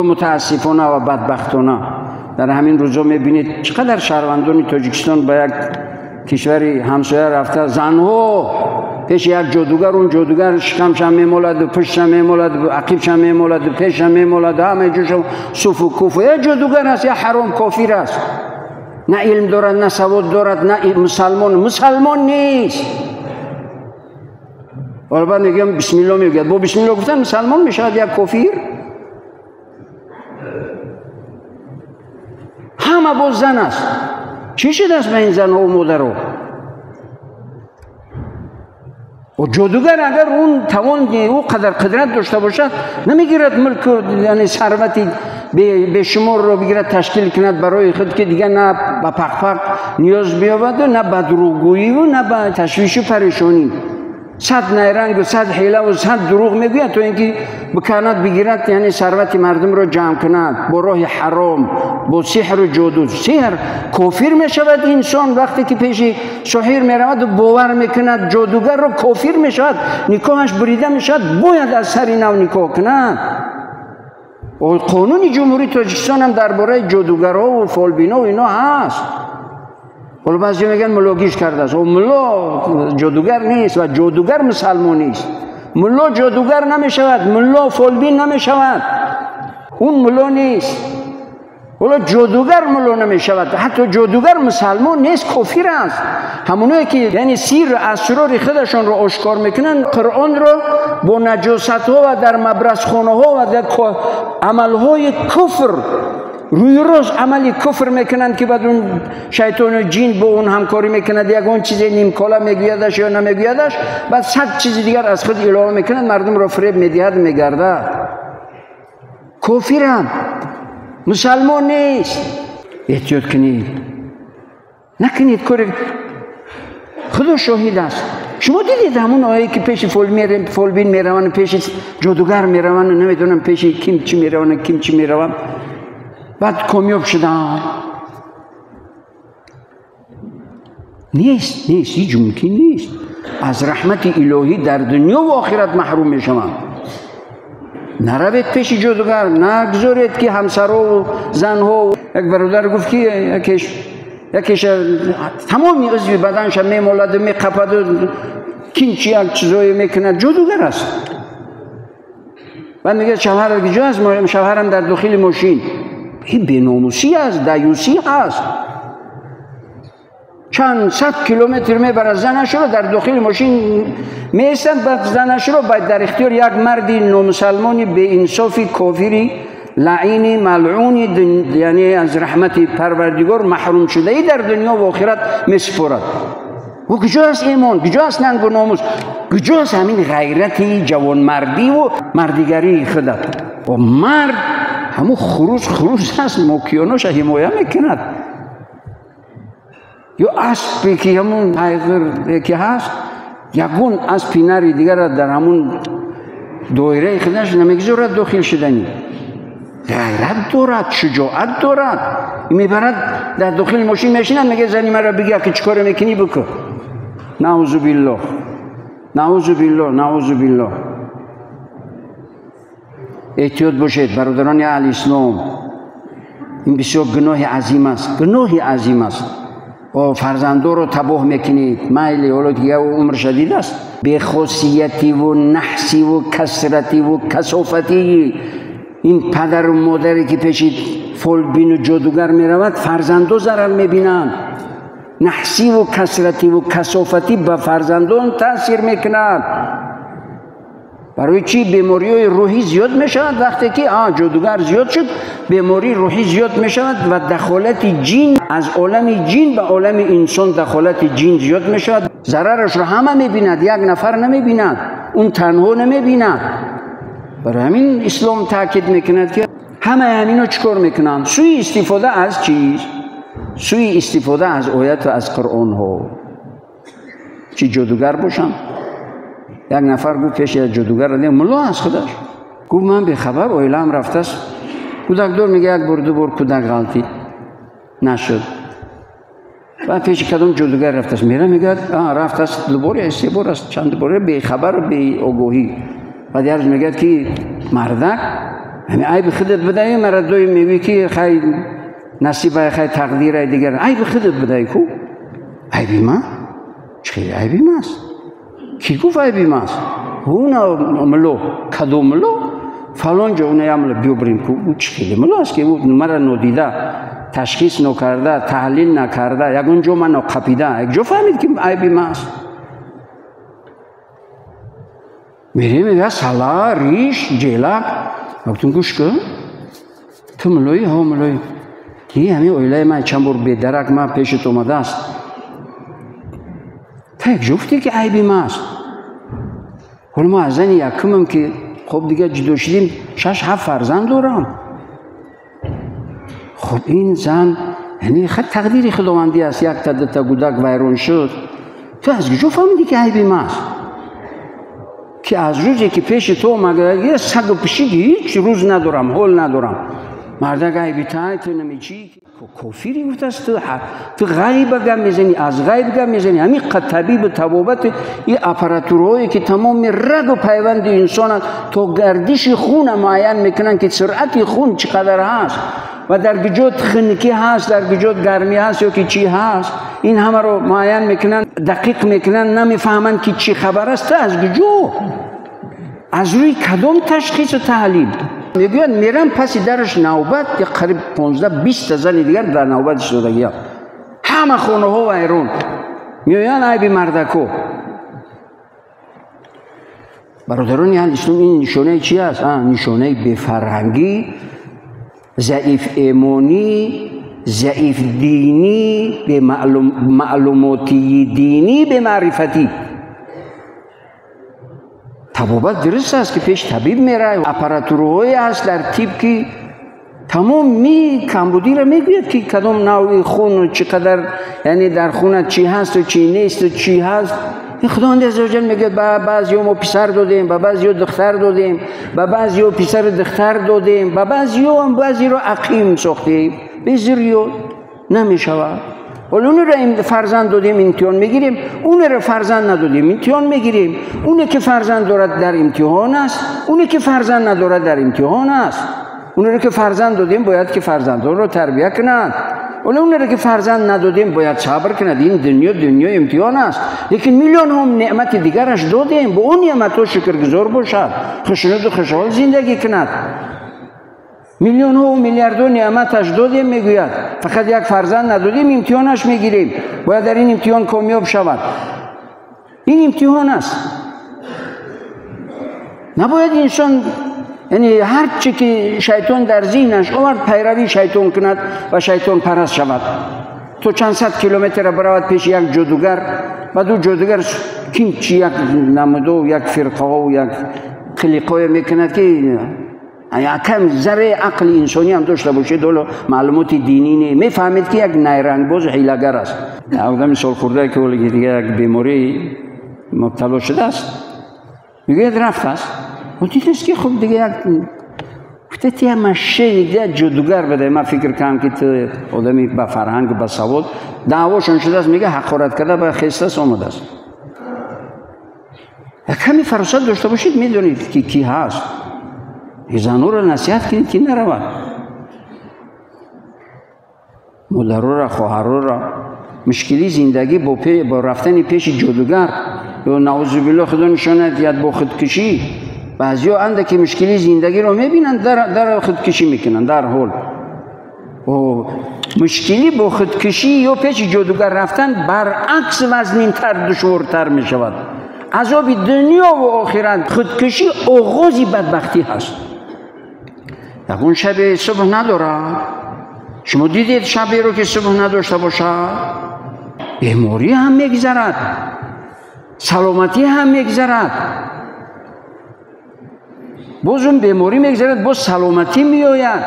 متاسفانه و بدبختانه در همین روزا میبینید چقدر شهروندان تاجیکستان به یک کشوری همسایه رفته، زنها پیش یک جادوگر، اون جادوگر شکمش هم میمالد و پشتش هم میمالد و عقیبش هم میمالد و پیش هم میمالد، همه جوش صوف و کوف. یا جادوگر است یا حرام کافر است، نه علم دارد نه سواد دارد، نه مسلمان نیست. ولی بعد میگم بسم الله میگه، با بسم الله گفتن مسلمان میشود یک کافر؟ همه باز زن است. چی شده است به این زن و مادرها؟ و جادوگر اگر اون توان او قدر قدرت داشته باشد نمیگیرد ملک یعنی ثروتی به شمار رو بگیرد تشکیل کند برای خود که دیگه نه به پخ نیاز بیابد و نه به دروغگویی و نه به تشویش و پریشانی. 100 نیرنگ و 100 حیله و 100 دروغ میگوید تا اینکه بکند بگیرد یعنی ثروت مردم را جمع کند با راه حرام، با سحر و جادو. سحر کافر میشود انسان وقتی که پیش سحر میرود و باور میکند جادوگر را کافر میشود، نکاحش بریده میشود، باید از سر نو نکاح کند. و قانون جمهوری تاجیکستان هم درباره جادوگرها و فالبینا و اینا هست. ولی بعضی میگن ملاگیش کرده است. و ملا جادوگر نیست و جادوگر مسلمان نیست. ملا جادوگر نمیشود، ملا فالبین نمیشود، اون ملا نیست. ولی جادوگر ملا نمیشود، حتی جادوگر مسلمان نیست، کافر است. همونایی که یعنی سیر اسرار خودشان را آشکار میکنن، قرآن را با نجاست ها و در مبرز خانه ها و در عمل های کفر روی روز عملی کفر میکنند که بعد اون شیطان و جین با اون همکاری میکند، یک اون چیز نیم کالا میگویدش یا نمیگویدش، بعد 100 چیز دیگر از خود الهام میکنند، مردم را فریب میدهد میگردد. کافرم، مسلمان نیست. احتیاط کنید، نکنید کار. خدا شاهد است. شما دیدید همون آیه که پیش فالبین میروند، پیش جادوگر میروند، نمیدونم پیش کیم چی میروند، کیم چی میروند، بعد کامیاب شدن؟ نیست، هیچ ممکن نیست. از رحمت الهی در دنیا و آخرت محروم میشوند. نروید پیش جادوگر، نگذارید که همسرها و زنها. یک برادر گفت که یکیش تمامی عضو بدنش میمالد و میقپد و کینچی یک چیزایی میکند، جادوگر است. بعد میگه شوهر کجا است؟ شوهرم در داخل ماشین. این بیناموسی است، دیوسی است. چند 100 کیلومتر میبرد زنش را در داخل ماشین میستند، بعد زنش را باید در اختیار یک مردی نامسلمانی به انصافی کافری لعینی ملعونی یعنی از رحمت پروردگار محروم شده ای در دنیا و آخرت میسپارد. و کجاست ایمان؟ کجاست ننگ و ناموس؟ کجاست همین غیرتی جوانمردی و مردیگری خودت؟ و مرد همون خروس هست، موکیانوش حمایه میکند. یا اسبی که همون حیقر که هست، یکون اسبی نری دیگر را در همون دایره خودش نمیگذارد داخل شدنی. غیرت دارد، شجاعت دارد. میبرد در داخل ماشین میشیند، میگه زنی مرا بگه که چیکار میکنی بکن. نعوذ بالله، نعوذ بالله، نعوذ بالله. احتیاط باشید برادران اهل اسلام. این بسیار گناه عظیم است، گناه عظیم است. و فرزندان رو تباه میکنید. میلی حالا دیگه عمر شدید است، به خاصیتی و نحسی و کسرتی و کثافتی این پدر و مادری که پیش فالبین و جادوگر میرود، فرزندان ضرر میبینند. نحسی و کسرتی و کثافتی به فرزندان تاثیر میکند. برای چی؟ بیماری‌های روحی زیاد میشود. وقتی که جادوگر زیاد شد، بیماری روحی زیاد میشود و دخالت جین از عالم جین به عالم انسان، دخالت جین زیاد میشود. ضررش رو همه میبیند، یک نفر نمیبیند، اون تنها نمیبیند. برای همین اسلام تاکید میکند که همه همینو چکار میکنند؟ سوی استفاده از چیز؟ سوی استفاده از آیات و از قرآن ها. چی جادوگر باشن؟ یک نفر گفت پیش یک جادوگر را دیم، ملا از خودش گفت من به خبر اویلم رفته است. کودک دار میگه یک بار دو بار کودک غلطی نشد. بعد پیش کدام جادوگر رفته است، میره میگه رفته است دو بار یا سه بار است، چند باره به خبر به آگاهی. بعد یارش میگه که مردک یعنی عیب خودت بدهی مردوی میگی که خیلی نصیب خیلی تقدیر دیگر عیب خودت بدهی کو عیبی من چه عیبی ماست کی گفت عیبی ماست اونا ملو کدو ملو فلان جا اونها عمل بیوبریم کو او چه ملو است که او مرا ندیده تشخیص نکرده تحلیل نکرده یکون جو من نقپیده یک جو فهمید که عیبی ماست میره میگه سالا ریش جلک وقتون گوش کن تو ملوی ها ملوی دیگه همین اویلای من چند بار بدرک من پیشت اومده است تا یک جفتی که عیبی ماست حالا ما از زن یکمم که خب دیگه جدا شدیم 6-7 فرزند دارم خب این زن یعنی خیلی تقدیری خداوندی است یک تا دو تا کودک ویران شد تو از کجا فهمیدی که عیبی ماست که از روزی که پیش تو مگه یه سگ و پشیگی هیچ روز ندارم حال ندارم مردک عیبی تای تو نمیچی کافری گفت است تو غیب گم میزنی از غیب گم میزنی همین طبیب تبابت این اپاراتورهایی که تمام رگ و پیوند انسان تو گردش خون معین میکنن که سرعت خون چقدر هست و در گجوت خنکی هست در گجوت گرمی هست یا که چی هست این همه رو معین میکنن دقیق میکنن نمیفهمن که چی خبر است از گجو از روی کدام تشخیص و تحلیل میگن میرم پس درش نوبت یا قریب 15-20 زن دیگر در نوبت شدگی ها همه خونه ها و ایرون میگن عیبی مردکو برادران یعنی اسلام این نشانه چی است؟ نشانه بفرهنگی ضعیف ایمانی ضعیف دینی به معلوماتی دینی به معرفتی طبابت درست است که پیش طبیب میره اپاراتورهایی هست در تیپ که تمام کمبودی را میگوید که کدام نوع خون و چقدر یعنی در خونت چی هست و چی نیست و چی هست خداوند عزوجل میگه با بعضی ما پسر دادیم با بعضی دختر دادیم با بعضی پسر دختر دادیم با بعضی رو عقیم ساختیم بزریو نمیشود ولی اون رو فرزند دادیم امتحان میگیریم اون رو فرزند ندادیم امتحان میگیریم اون که فرزند دارد در امتحان است اون که فرزند ندارد در امتحان است اون رو که فرزند دادیم باید که فرزندان رو تربیت کنند ولی اون رو که فرزند ندادیم باید صبر کند این دنیا امتحان است لیکن میلیون هم نعمت دیگرش دادیم به اون نعمت ها شکرگزار باشد خوشنود و خوشحال زندگی کند میلیون ها و میلیاردها نعمتش دادیم میگوید فقط یک فرزند ندادیم امتحانش میگیریم باید در این امتحان کامیاب شود این امتحان است نباید انسان یعنی هر چی که شیطان در ذهنش آورد پیروی شیطان کند و شیطان پرست شود تو چند صد کیلومتر برود پیش یک جادوگر و دو جادوگر کیم چی یک نمودو یک فرقه و یک خلیقه میکند که کم ذره عقل انسانی هم داشته باشه دولو معلومات دینی نه میفهمید که یک نیرنگ باز حیله‌گر است آدم سال خورده که ولی دیگه یک بیماری مبتلا شده است میگه رفت است و دیدست که خب دیگه یک گفته یه مشه دیگه جادوگر بده من فکر کنم که تو آدمی با فرهنگ با سواد دعواشون شده است میگه حقارت کرده با خستس آمده است کمی فرصت داشته باشید میدونید که کی هست زنو را نصیحت کنید که نرود مادرها را خواهرها را مشکلی زندگی با رفتن پیش جادوگر یا نعوذ بالله خدا نشاند یاد با خودکشی بعضیا اند که مشکلی زندگی رو میبینن در خودکشی میکنن در حال و مشکلی با خودکشی یا پیش جادوگر رفتن برعکس وزنین‌تر دشوارتر میشود عذاب دنیا و آخرت خودکشی آغازی بدبختی هست یکون شب صبح ندارد شما دیدید شبی رو که صبح نداشته باشد بیماری هم میگذرد سلامتی هم میگذرد باز اون بیماری میگذرد باز سلامتی میآید